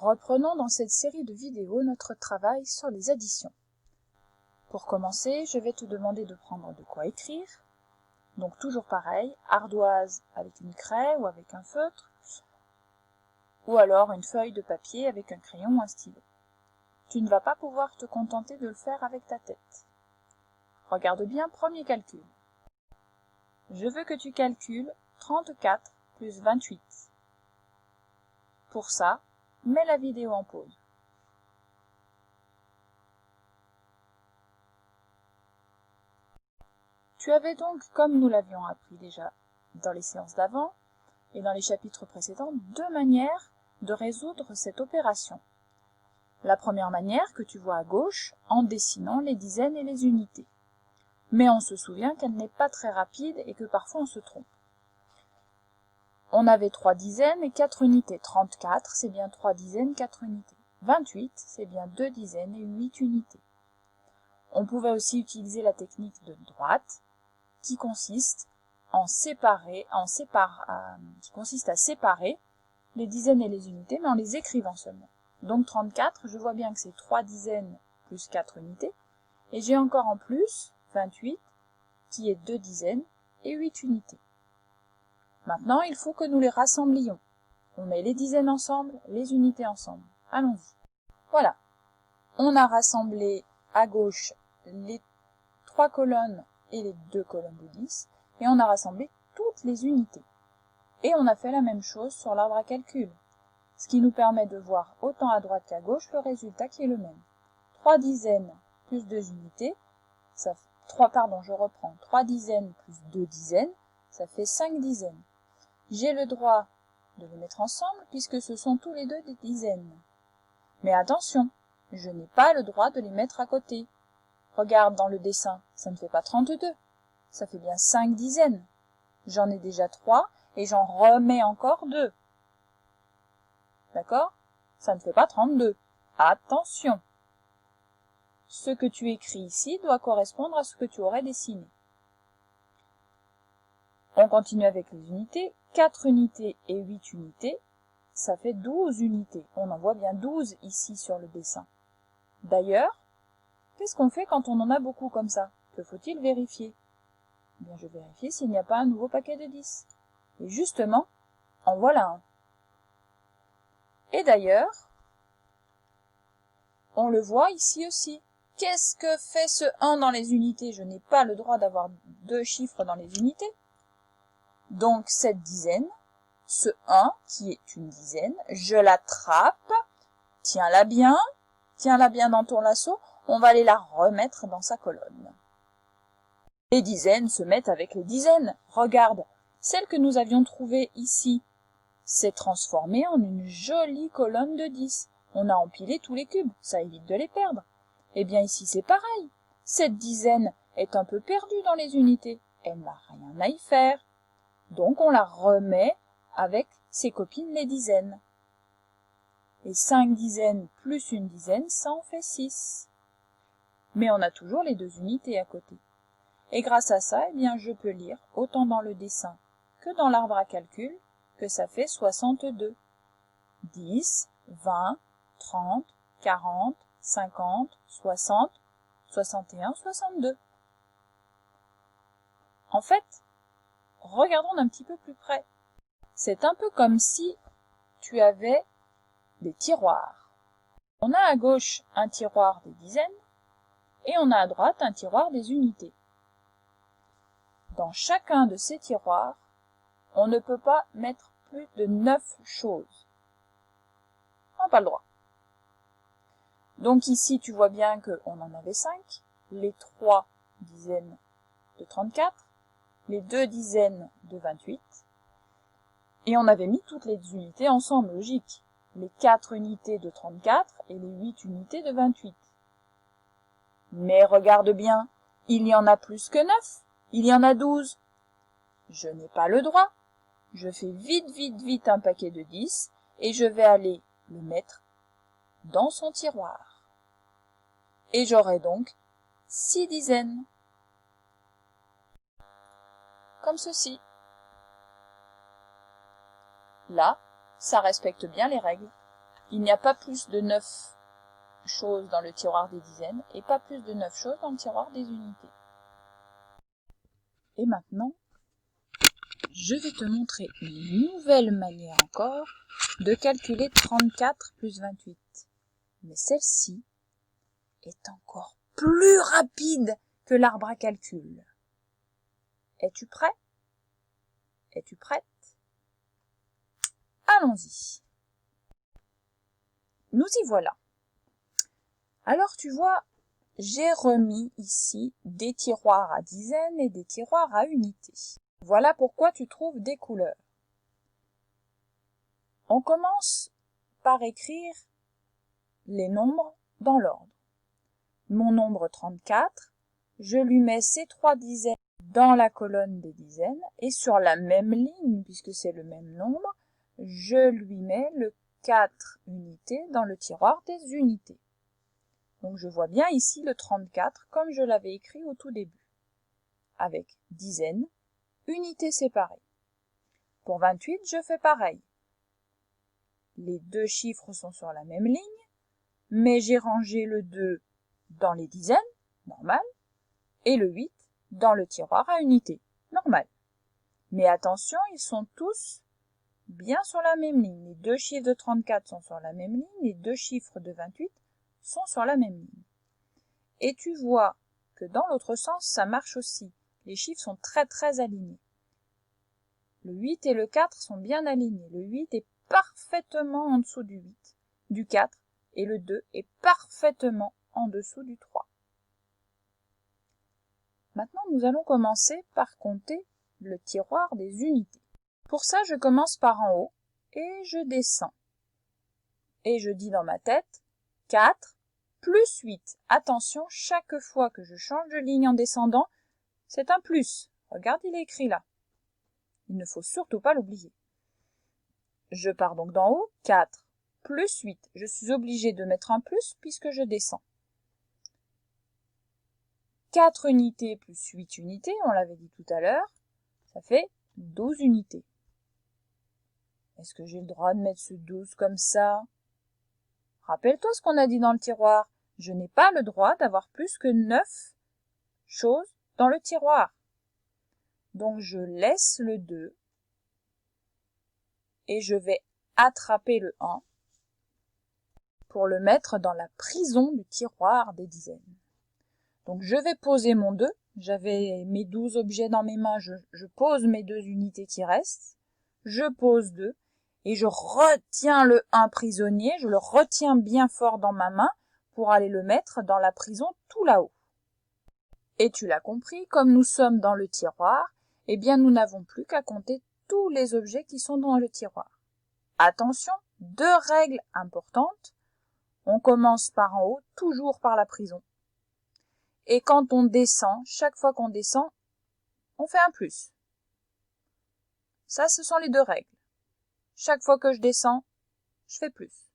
Reprenons dans cette série de vidéos notre travail sur les additions. Pour commencer, je vais te demander de prendre de quoi écrire. Donc toujours pareil, ardoise avec une craie ou avec un feutre, ou alors une feuille de papier avec un crayon ou un stylo. Tu ne vas pas pouvoir te contenter de le faire avec ta tête. Regarde bien, premier calcul. Je veux que tu calcules 34 plus 28. Pour ça, mets la vidéo en pause. Tu avais donc, comme nous l'avions appris déjà dans les séances d'avant et dans les chapitres précédents, deux manières de résoudre cette opération. La première manière que tu vois à gauche en dessinant les dizaines et les unités. Mais on se souvient qu'elle n'est pas très rapide et que parfois on se trompe. On avait 3 dizaines et 4 unités. 34, c'est bien 3 dizaines, 4 unités. 28, c'est bien 2 dizaines et 8 unités. On pouvait aussi utiliser la technique de droite, qui consiste à séparer les dizaines et les unités, mais en les écrivant seulement. Donc 34, je vois bien que c'est 3 dizaines plus 4 unités, et j'ai encore en plus 28, qui est 2 dizaines et 8 unités. Maintenant, il faut que nous les rassemblions. On met les dizaines ensemble, les unités ensemble. Allons-y. Voilà. On a rassemblé à gauche les 3 colonnes et les 2 colonnes de 10, et on a rassemblé toutes les unités. Et on a fait la même chose sur l'arbre à calcul, ce qui nous permet de voir autant à droite qu'à gauche le résultat qui est le même. 3 dizaines plus 2 unités, 3 dizaines plus 2 dizaines, ça fait 5 dizaines. J'ai le droit de les mettre ensemble puisque ce sont tous les deux des dizaines. Mais attention, je n'ai pas le droit de les mettre à côté. Regarde dans le dessin, ça ne fait pas 32, ça fait bien 5 dizaines. J'en ai déjà 3 et j'en remets encore 2. D'accord? Ça ne fait pas 32. Attention! Ce que tu écris ici doit correspondre à ce que tu aurais dessiné. On continue avec les unités. 4 unités et 8 unités, ça fait 12 unités. On en voit bien 12 ici sur le dessin. D'ailleurs, qu'est-ce qu'on fait quand on en a beaucoup comme ça? Que faut-il vérifier? Eh bien, je vérifie s'il n'y a pas un nouveau paquet de 10. Et justement, en voilà un. Et d'ailleurs, on le voit ici aussi. Qu'est-ce que fait ce 1 dans les unités? Je n'ai pas le droit d'avoir 2 chiffres dans les unités. Donc, cette dizaine, ce 1 qui est une dizaine, je l'attrape, tiens-la bien dans ton lasso, on va aller la remettre dans sa colonne. Les dizaines se mettent avec les dizaines. Regarde, celle que nous avions trouvée ici s'est transformée en une jolie colonne de 10. On a empilé tous les cubes, ça évite de les perdre. Eh bien ici c'est pareil. Cette dizaine est un peu perdue dans les unités. Elle n'a rien à y faire. Donc on la remet avec ses copines les dizaines. Et 5 dizaines plus une dizaine, ça en fait 6. Mais on a toujours les 2 unités à côté. Et grâce à ça, eh bien, je peux lire, autant dans le dessin que dans l'arbre à calcul, que ça fait 62. 10, 20, 30, 40, 50, 60, 61, 62. En fait, regardons d'un petit peu plus près. C'est un peu comme si tu avais des tiroirs. On a à gauche un tiroir des dizaines et on a à droite un tiroir des unités. Dans chacun de ces tiroirs, on ne peut pas mettre plus de 9 choses. On n'a pas le droit. Donc ici, tu vois bien qu'on en avait 5, les 3 dizaines de 34, les 2 dizaines de 28, et on avait mis toutes les unités ensemble, logique. Les 4 unités de 34 et les 8 unités de 28. Mais regarde bien, il y en a plus que 9, il y en a 12. Je n'ai pas le droit. Je fais vite un paquet de 10 et je vais aller le mettre dans son tiroir. Et j'aurai donc 6 dizaines. Comme ceci. Là, ça respecte bien les règles. Il n'y a pas plus de 9 choses dans le tiroir des dizaines et pas plus de 9 choses dans le tiroir des unités. Et maintenant, je vais te montrer une nouvelle manière encore de calculer 34 plus 28. Mais celle-ci est encore plus rapide que l'arbre à calcul. Es-tu prêt? Es-tu prête? Allons-y. Nous y voilà. Alors tu vois, j'ai remis ici des tiroirs à dizaines et des tiroirs à unités. Voilà pourquoi tu trouves des couleurs. On commence par écrire les nombres dans l'ordre. Mon nombre 34, je lui mets ces 3 dizaines dans la colonne des dizaines et sur la même ligne, puisque c'est le même nombre, je lui mets le 4 unités dans le tiroir des unités. Donc je vois bien ici le 34 comme je l'avais écrit au tout début, avec dizaines, unités séparées. Pour 28, je fais pareil. Les deux chiffres sont sur la même ligne, mais j'ai rangé le 2 dans les dizaines, normal, et le 8 dans le tiroir à unités, normal. Mais attention, ils sont tous bien sur la même ligne. Les deux chiffres de 34 sont sur la même ligne, les deux chiffres de 28 sont sur la même ligne. Et tu vois que dans l'autre sens, ça marche aussi. Les chiffres sont très alignés. Le 8 et le 4 sont bien alignés. Le 8 est parfaitement en dessous du 8, du 4, et le 2 est parfaitement en dessous du 3. Maintenant, nous allons commencer par compter le tiroir des unités. Pour ça, je commence par en haut et je descends. Et je dis dans ma tête 4 plus 8. Attention, chaque fois que je change de ligne en descendant, c'est un plus. Regarde, il est écrit là. Il ne faut surtout pas l'oublier. Je pars donc d'en haut, 4 plus 8. Je suis obligée de mettre un plus puisque je descends. 4 unités plus 8 unités, on l'avait dit tout à l'heure, ça fait 12 unités. Est-ce que j'ai le droit de mettre ce 12 comme ça? Rappelle-toi ce qu'on a dit dans le tiroir. Je n'ai pas le droit d'avoir plus que 9 choses dans le tiroir. Donc je laisse le 2 et je vais attraper le 1 pour le mettre dans la prison du tiroir des dizaines. Donc je vais poser mon 2, j'avais mes 12 objets dans mes mains, je pose mes 2 unités qui restent, je pose 2 et je retiens le 1 prisonnier, je le retiens bien fort dans ma main pour aller le mettre dans la prison tout là-haut. Et tu l'as compris, comme nous sommes dans le tiroir, eh bien nous n'avons plus qu'à compter tous les objets qui sont dans le tiroir. Attention, 2 règles importantes. On commence par en haut, toujours par la prison. Et quand on descend, chaque fois qu'on descend, on fait un plus. Ça, ce sont les 2 règles. Chaque fois que je descends, je fais plus.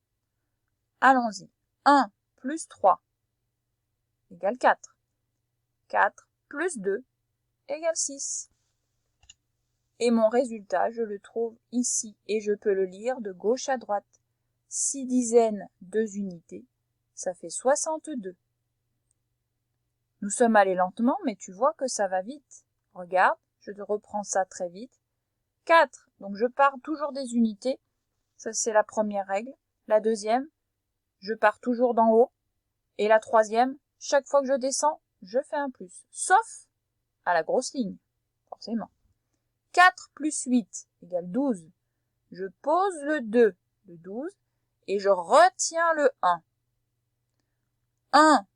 Allons-y. 1 plus 3 égale 4. 4 plus 2 égale 6. Et mon résultat, je le trouve ici et je peux le lire de gauche à droite. 6 dizaines, 2 unités, ça fait 62. Nous sommes allés lentement, mais tu vois que ça va vite. Regarde, je te reprends ça très vite. 4, donc je pars toujours des unités. Ça, c'est la première règle. La deuxième, je pars toujours d'en haut. Et la troisième, chaque fois que je descends, je fais un plus. Sauf à la grosse ligne, forcément. 4 plus 8 égale 12. Je pose le 2 de 12 et je retiens le 1. 1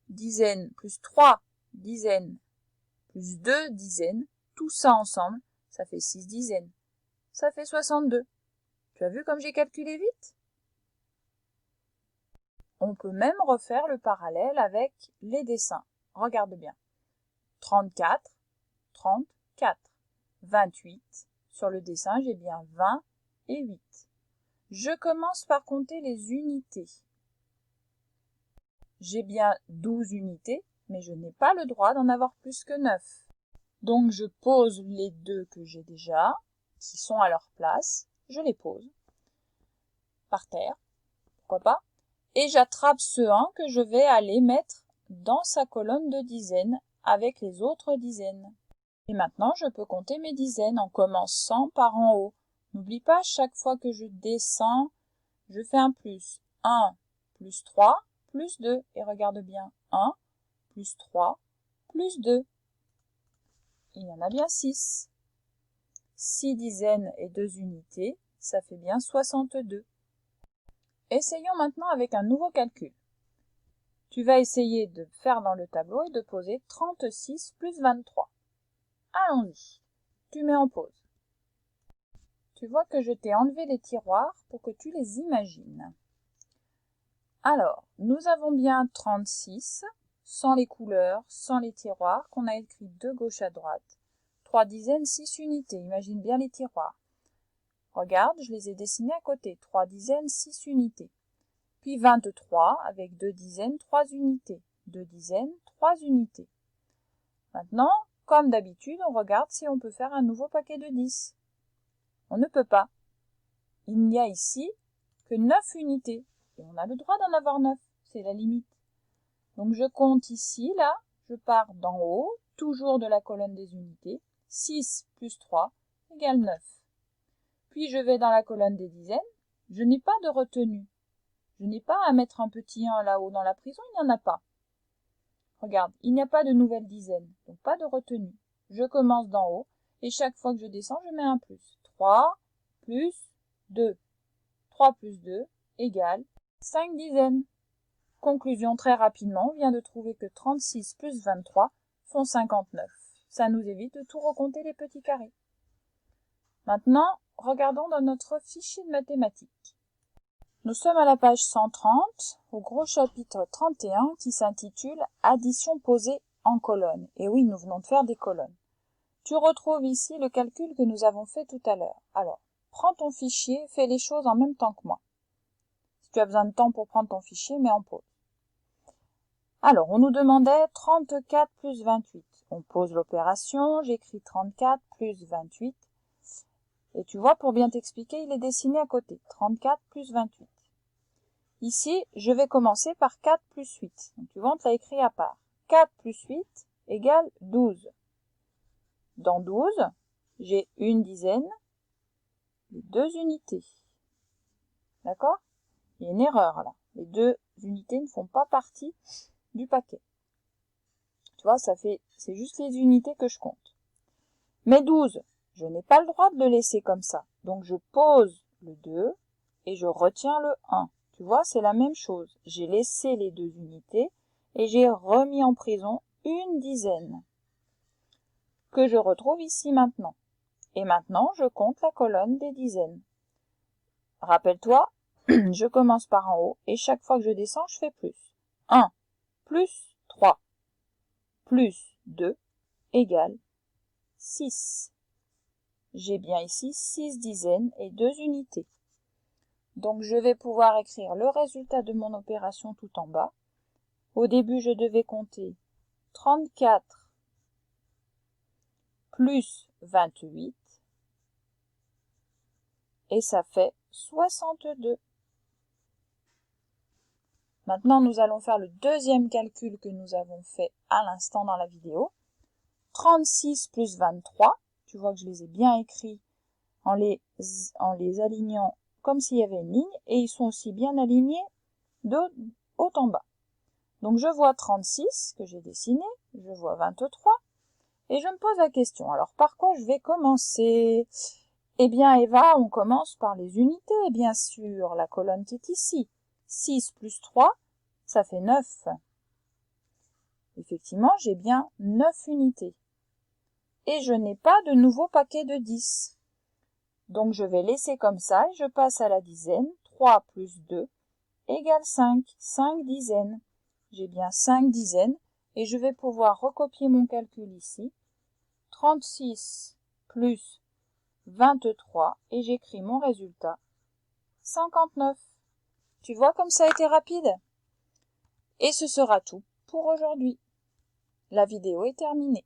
dizaine plus 3 dizaines plus 2 dizaines, tout ça ensemble, ça fait 6 dizaines. Ça fait 62. Tu as vu comme j'ai calculé vite? On peut même refaire le parallèle avec les dessins. Regarde bien. 34, 34. 28. Sur le dessin, j'ai bien 20 et 8. Je commence par compter les unités. J'ai bien 12 unités, mais je n'ai pas le droit d'en avoir plus que 9. Donc je pose les 2 que j'ai déjà, qui sont à leur place, je les pose par terre, pourquoi pas. Et j'attrape ce 1 que je vais aller mettre dans sa colonne de dizaines avec les autres dizaines. Et maintenant, je peux compter mes dizaines en commençant par en haut. N'oublie pas, chaque fois que je descends, je fais un plus. 1 plus 3 plus 2. Et regarde bien, 1 plus 3 plus 2. Il y en a bien 6. 6 dizaines et 2 unités, ça fait bien 62. Essayons maintenant avec un nouveau calcul. Tu vas essayer de faire dans le tableau et de poser 36 plus 23. Allons-y. Tu mets en pause. Tu vois que je t'ai enlevé les tiroirs pour que tu les imagines. Alors, nous avons bien 36, sans les couleurs, sans les tiroirs, qu'on a écrit de gauche à droite. 3 dizaines, 6 unités. Imagine bien les tiroirs. Regarde, je les ai dessinés à côté. 3 dizaines, 6 unités. Puis 23 avec 2 dizaines, 3 unités. 2 dizaines, 3 unités. Maintenant, comme d'habitude, on regarde si on peut faire un nouveau paquet de 10. On ne peut pas. Il n'y a ici que 9 unités. Et on a le droit d'en avoir 9. C'est la limite. Donc je compte ici, là. Je pars d'en haut, toujours de la colonne des unités. 6 plus 3 égale 9. Puis je vais dans la colonne des dizaines. Je n'ai pas de retenue. Je n'ai pas à mettre un petit 1 là-haut dans la prison, il n'y en a pas. Regarde, il n'y a pas de nouvelle dizaine, donc pas de retenue. Je commence d'en haut, et chaque fois que je descends, je mets un plus. 3 plus 2. 3 plus 2 égale 5 dizaines. Conclusion très rapidement, on vient de trouver que 36 plus 23 font 59. Ça nous évite de tout recompter les petits carrés. Maintenant, regardons dans notre fichier de mathématiques. Nous sommes à la page 130, au gros chapitre 31 qui s'intitule « Addition posée en colonne ». Et oui, nous venons de faire des colonnes. Tu retrouves ici le calcul que nous avons fait tout à l'heure. Alors, prends ton fichier, fais les choses en même temps que moi. Si tu as besoin de temps pour prendre ton fichier, mets en pause. Alors, on nous demandait 34 plus 28. On pose l'opération, j'écris 34 plus 28. Et tu vois, pour bien t'expliquer, il est dessiné à côté. 34 plus 28. Ici, je vais commencer par 4 plus 8. Donc, tu vois, on te l'a écrit à part. 4 plus 8 égale 12. Dans 12, j'ai une dizaine et 2 unités. D'accord? Il y a une erreur là. Les 2 unités ne font pas partie du paquet. Tu vois, c'est juste les unités que je compte. Mais 12, je n'ai pas le droit de le laisser comme ça. Donc, je pose le 2 et je retiens le 1. Tu vois, c'est la même chose. J'ai laissé les 2 unités et j'ai remis en prison une dizaine que je retrouve ici maintenant. Et maintenant, je compte la colonne des dizaines. Rappelle-toi, je commence par en haut et chaque fois que je descends, je fais plus. 1 plus 3 plus 2 égale 6. J'ai bien ici 6 dizaines et 2 unités. Donc, je vais pouvoir écrire le résultat de mon opération tout en bas. Au début, je devais compter 34 plus 28 et ça fait 62. Maintenant, nous allons faire le deuxième calcul que nous avons fait à l'instant dans la vidéo. 36 plus 23, tu vois que je les ai bien écrits en les alignant comme s'il y avait une ligne, et ils sont aussi bien alignés de haut en bas. Donc je vois 36 que j'ai dessiné, je vois 23, et je me pose la question, alors par quoi je vais commencer? Eh bien Eva, on commence par les unités, bien sûr, la colonne qui est ici. 6 plus 3, ça fait 9. Effectivement, j'ai bien 9 unités. Et je n'ai pas de nouveau paquet de 10. Donc je vais laisser comme ça et je passe à la dizaine. 3 plus 2 égale 5. 5 dizaines. J'ai bien 5 dizaines et je vais pouvoir recopier mon calcul ici. 36 plus 23 et j'écris mon résultat. 59. Tu vois comme ça a été rapide? Et ce sera tout pour aujourd'hui. La vidéo est terminée.